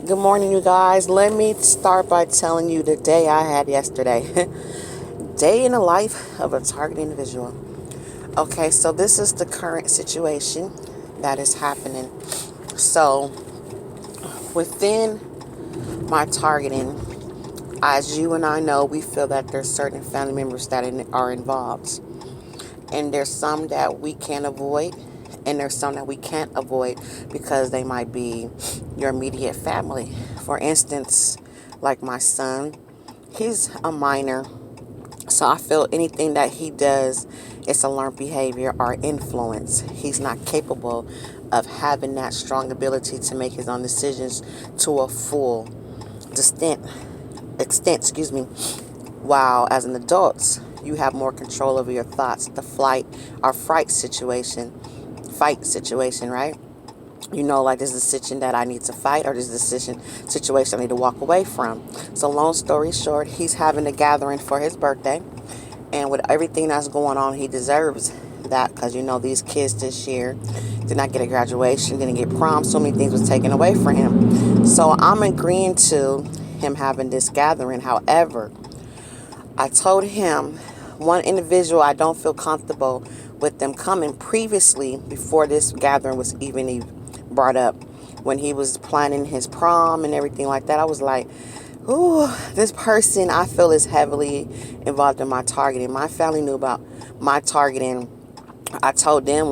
Good morning, you guys. Let me start by telling you the day I had yesterday. Day in the life of a target individual. Okay, so this is the current situation that is happening. So, within my targeting, as you and I know, we feel that there's certain family members that are involved. And there's some that we can avoid, and there's some that we can't avoid because they might be your immediate family. For instance, like my son, he's a minor, so I feel anything that he does is a learned behavior or influence. He's not capable of having that strong ability to make his own decisions to a full extent, while as an adult, you have more control over your thoughts. The flight or fight situation, right? You know, like this is a situation that I need to fight, or this is a situation I need to walk away from. So long story short, he's having a gathering for his birthday, and with everything that's going on, he deserves that, because you know these kids this year did not get a graduation, didn't get prom, so many things was taken away from him. So I'm agreeing to him having this gathering. However, I told him one individual I don't feel comfortable with them coming. Previously, before this gathering was even brought up, when he was planning his prom and everything like that, I was like, ooh, this person I feel is heavily involved in my targeting. My family knew about my targeting. I told them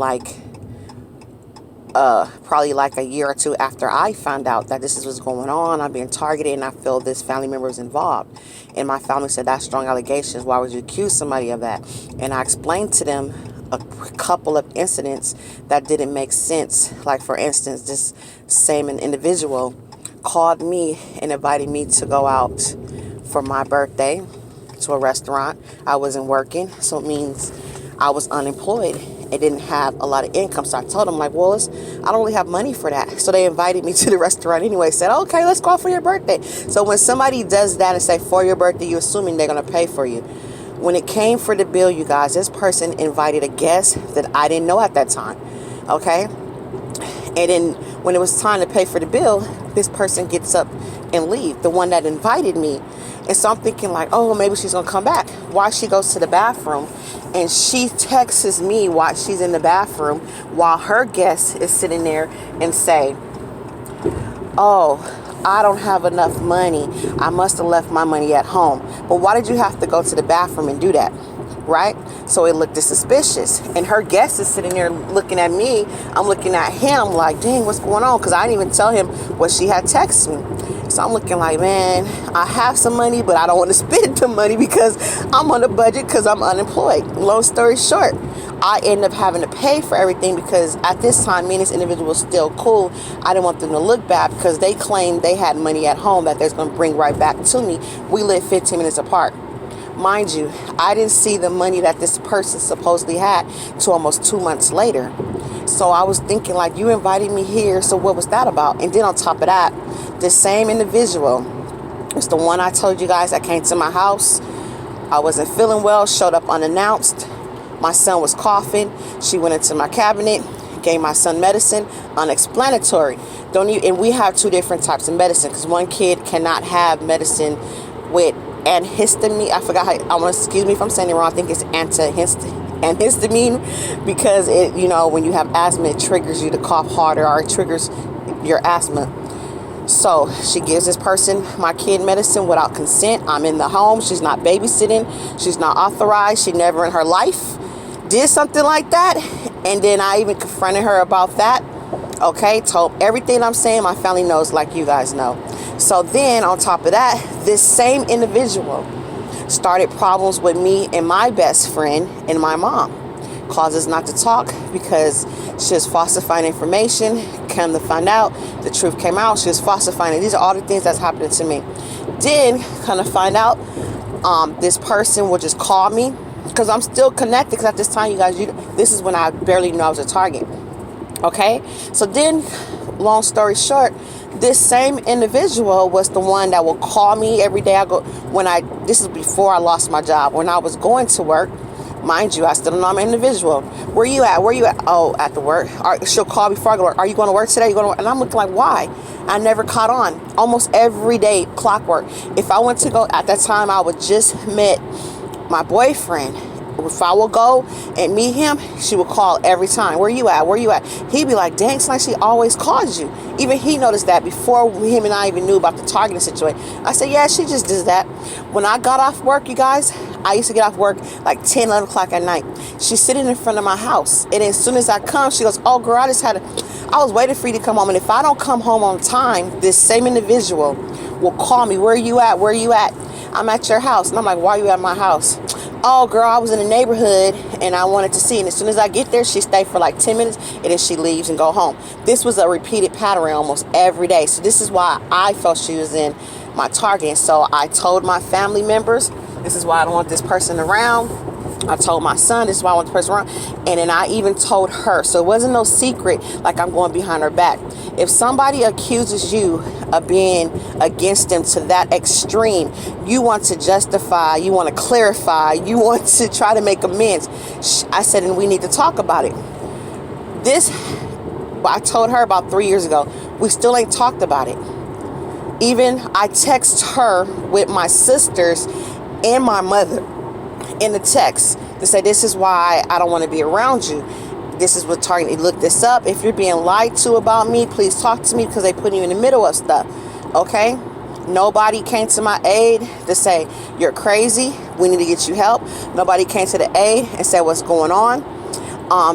probably like a year or two after I found out that this is what's going on. I'm being targeted, and I feel this family member is involved. And my family said, that's strong allegations. Why would you accuse somebody of that? And I explained to them a couple of incidents that didn't make sense. Like, for instance, this same individual called me and invited me to go out for my birthday to a restaurant. I wasn't working, so it means I was unemployed. It didn't have a lot of income. So I told them, like, well, I don't really have money for that. So they invited me to the restaurant anyway. Said, okay, let's go out for your birthday. So when somebody does that and say for your birthday, you're assuming they're going to pay for you. When it came for the bill, you guys, this person invited a guest that I didn't know at that time. Okay. And then when it was time to pay for the bill, this person gets up and leave, the one that invited me. And so I'm thinking like, oh, maybe she's going to come back. Why she goes to the bathroom and she texts me while she's in the bathroom while her guest is sitting there and say, oh, I don't have enough money. I must have left my money at home. But why did you have to go to the bathroom and do that? Right? So it looked suspicious. And her guest is sitting there looking at me. I'm looking at him like, dang, what's going on? Because I didn't even tell him what she had texted me. So I'm looking like, man, I have some money, but I don't want to spend the money because I'm on a budget because I'm unemployed. Long story short, I ended up having to pay for everything because at this time, me and this individual was still cool. I didn't want them to look bad because they claimed they had money at home that they're going to bring right back to me. We live 15 minutes apart. Mind you, I didn't see the money that this person supposedly had till almost 2 months later. So I was thinking like, you invited me here, so what was that about? And then on top of that, the same individual was the one I told you guys that came to my house. I wasn't feeling well, showed up unannounced. My son was coughing. She went into my cabinet, gave my son medicine, unexplanatory. And we have two different types of medicine because one kid cannot have medicine with antihistamine. I forgot how, excuse me if I'm saying it wrong. I think it's antihistamine because it, you know, when you have asthma, it triggers you to cough harder or it triggers your asthma. So she gives this person, my kid, medicine without consent. I'm in the home. She's not babysitting. She's not authorized. She never in her life did something like that. And then I even confronted her about that. Okay, told everything I'm saying. My family knows, like you guys know. So then on top of that, this same individual started problems with me and my best friend and my mom. Caused us not to talk because she was falsifying information. Come to find out, the truth came out. She was falsifying it. These are all the things that's happening to me. Then kind of find out, this person will just call me because I'm still connected. Because at this time, you guys, this is when I barely knew I was a target. Okay, so then, long story short, this same individual was the one that will call me every day. This is before I lost my job. When I was going to work, Mind you, I still don't know I'm an individual. Where you at? Where you at? Oh, at the work. She'll call before I go to work. Are you going to work today? You going to work? And I'm looking like, why? I never caught on. Almost every day, clockwork. If I went to go, at that time, I would just met my boyfriend. If I would go and meet him, she would call every time. Where you at? Where you at? He'd be like, dang, it's like she always calls you. Even he noticed that before him and I even knew about the targeting situation. I said, yeah, she just does that. When I got off work, you guys, I used to get off work like 10, 11 o'clock at night. She's sitting in front of my house. And as soon as I come, she goes, oh, girl, I was waiting for you to come home. And if I don't come home on time, this same individual will call me. Where you at? Where you at? I'm at your house. And I'm like, why are you at my house? Oh, girl, I was in the neighborhood and I wanted to see. And as soon as I get there, she stayed for like 10 minutes and then she leaves and go home. This was a repeated pattern almost every day. So this is why I felt she was in my target. And so I told my family members, this is why I don't want this person around. I told my son, this is why I want the person around. And then I even told her. So it wasn't no secret like I'm going behind her back. If somebody accuses you of being against them to that extreme, you want to justify, you want to clarify, you want to try to make amends. I said, and we need to talk about it. This, I told her about 3 years ago. We still ain't talked about it. Even I text her with my sisters and my mother in the text to say, this is why I don't want to be around you. This is what targeting. Look this up. If you're being lied to about me, please talk to me because they put you in the middle of stuff. Okay? Nobody came to my aid to say, you're crazy. We need to get you help. Nobody came to the aid and said what's going on.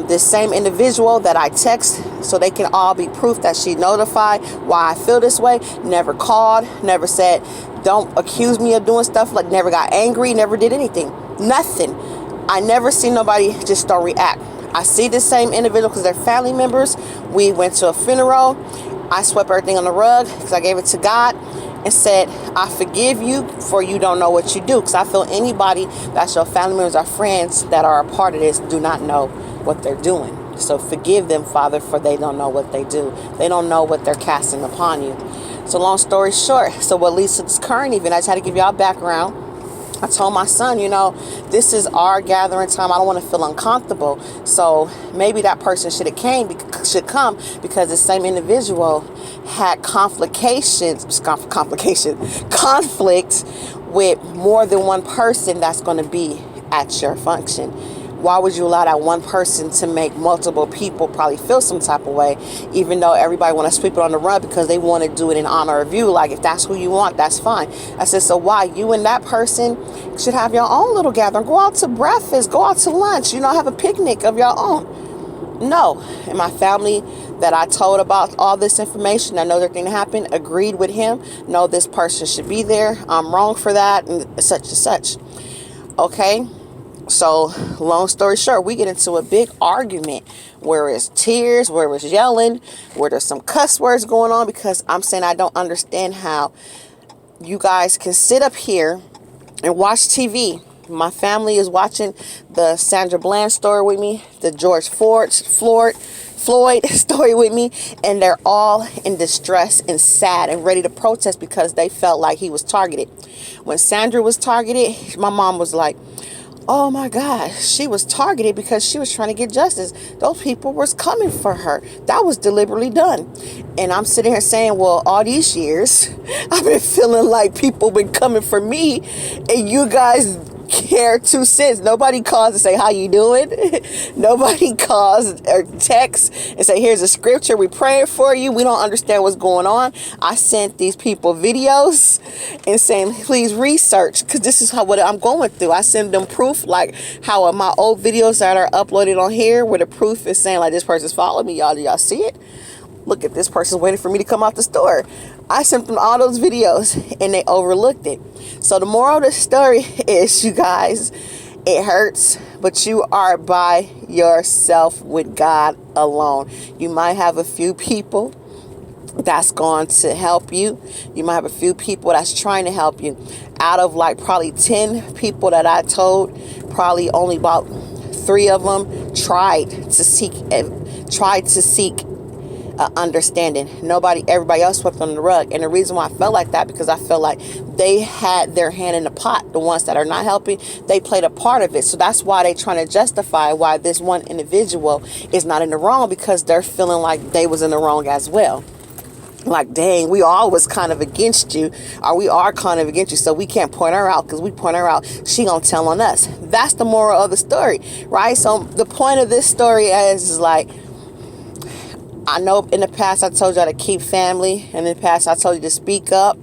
This same individual that I text so they can all be proof that she notified why I feel this way, never called, never said, don't accuse me of doing stuff, like never got angry, never did anything. Nothing. I never see nobody just don't react. I see the same individual because they're family members. We went to a funeral. I swept everything on the rug because I gave it to God and said, I forgive you for you don't know what you do. Because I feel anybody that's your family members or friends that are a part of this do not know what they're doing. So forgive them, Father, for they don't know what they do. They don't know what they're casting upon you. So long story short, so what leads to this current event, I just had to give y'all background. I told my son, this is our gathering time. I don't want to feel uncomfortable. So maybe that person should come because the same individual had conflict with more than one person that's going to be at your function. Why would you allow that one person to make multiple people probably feel some type of way, even though everybody want to sweep it on the rug because they want to do it in honor of you? Like, if that's who you want, that's fine. I said, so why? You and that person should have your own little gathering. Go out to breakfast, go out to lunch, have a picnic of your own. No. And my family that I told about all this information, I know everything happened, agreed with him. No, this person should be there. I'm wrong for that and such and such. Okay. So, long story short, we get into a big argument where it's tears, where it's yelling, where there's some cuss words going on because I'm saying I don't understand how you guys can sit up here and watch TV. My family is watching the Sandra Bland story with me, the George Floyd story with me, and they're all in distress and sad and ready to protest because they felt like he was targeted. When Sandra was targeted, my mom was like, oh my God, she was targeted because she was trying to get justice. Those people was coming for her. That was deliberately done. And I'm sitting here saying, well, all these years, I've been feeling like people been coming for me and you guys care 2 cents. Nobody calls to say, how you doing? Nobody calls or texts and say, here's a scripture. We praying for you. We don't understand what's going on. I sent these people videos and saying, please research because this is what I'm going through. I send them proof like how my old videos that are uploaded on here where the proof is saying like this person's following me. Do y'all see it? Look at this person's waiting for me to come out the store. I sent them all those videos and they overlooked it. So the moral of the story is, you guys, it hurts, but you are by yourself with God alone. You might have a few people that's going to help you. You might have a few people that's trying to help you. Out of like probably 10 people that I told, probably only about 3 of them tried to seek understanding. Everybody else swept under the rug. And the reason why I felt like that, because I felt like they had their hand in the pot. The ones that are not helping, they played a part of it. So that's why they trying to justify why this one individual is not in the wrong, because they're feeling like they was in the wrong as well. Like, dang, we all was kind of against you, or we are kind of against you, so we can't point her out, because we point her out, she gonna tell on us. That's the moral of the story, right? So the point of this story is like, I know in the past I told y'all to keep family, and in the past I told you to speak up.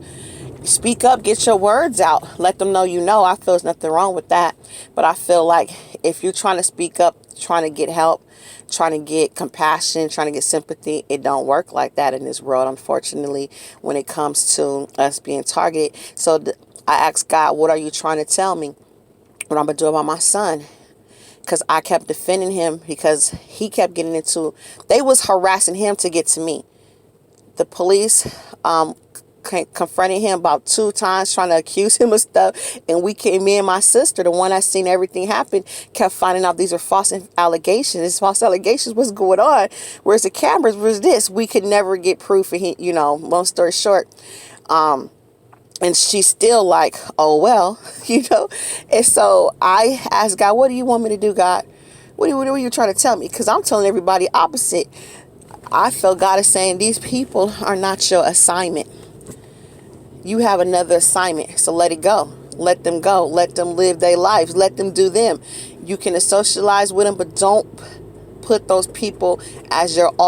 Speak up, get your words out, let them know you know. I feel there's nothing wrong with that, but I feel like if you're trying to speak up, trying to get help, trying to get compassion, trying to get sympathy, it don't work like that in this world, unfortunately, when it comes to us being targeted. So I asked God, what are you trying to tell me? What I'm gonna do about my son? Because I kept defending him, because he kept getting into, they was harassing him to get to me. The police confronted him about 2 times, trying to accuse him of stuff. And me and my sister, the one that seen everything happen, kept finding out these are false allegations. These false allegations. What's going on? Where's the cameras? Where's this? We could never get proof. And long story short, and she's still like, oh, well, And so I asked God, what do you want me to do, God? What are you trying to tell me? Because I'm telling everybody opposite. I feel God is saying these people are not your assignment. You have another assignment, so let it go. Let them go. Let them live their lives. Let them do them. You can socialize with them, but don't put those people as your